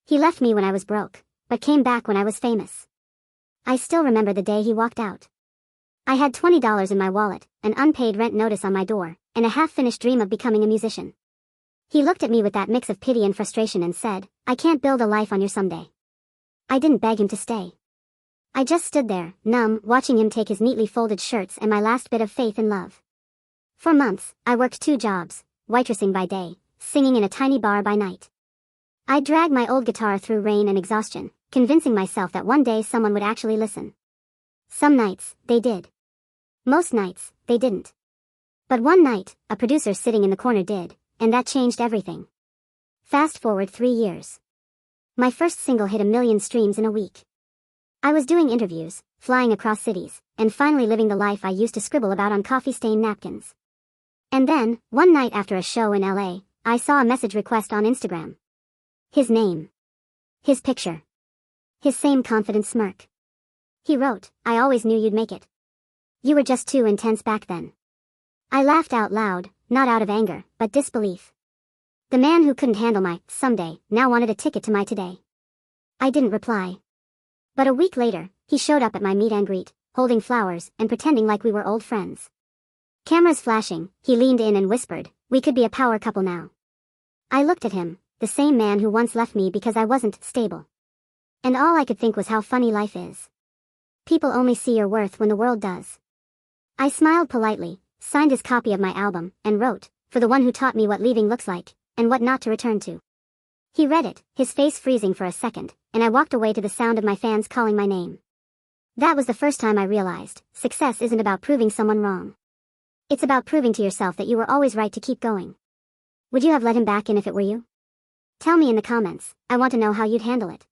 He left me when I was broke, but came back when I was famous. I still remember the day he walked out. I had $20 in my wallet, an unpaid rent notice on my door, and a half-finished dream of becoming a musician. He looked at me with that mix of pity and frustration and said, "I can't build a life on your someday." I didn't beg him to stay. I just stood there, numb, watching him take his neatly folded shirts and my last bit of faith and love. For months, I worked 2 jobs, waitressing by day, singing in a tiny bar by night. I'd drag my old guitar through rain and exhaustion, convincing myself that one day someone would actually listen. Some nights, they did. Most nights, they didn't. But one night, a producer sitting in the corner did, and that changed everything. Fast forward 3 years. My first single hit 1 million streams in a week. I was doing interviews, flying across cities, and finally living the life I used to scribble about on coffee-stained napkins. And then, one night after a show in LA, I saw a message request on Instagram. His name. His picture. His same confident smirk. He wrote, "I always knew you'd make it. You were just too intense back then." I laughed out loud, not out of anger, but disbelief. The man who couldn't handle my someday now wanted a ticket to my today. I didn't reply. But a week later, he showed up at my meet and greet, holding flowers and pretending like we were old friends. Cameras flashing, he leaned in and whispered, "We could be a power couple now." I looked at him, the same man who once left me because I wasn't stable. And all I could think was how funny life is. People only see your worth when the world does. I smiled politely, signed his copy of my album, and wrote, "For the one who taught me what leaving looks like, and what not to return to." He read it, his face freezing for a second, and I walked away to the sound of my fans calling my name. That was the first time I realized, success isn't about proving someone wrong. It's about proving to yourself that you were always right to keep going. Would you have let him back in if it were you? Tell me in the comments, I want to know how you'd handle it.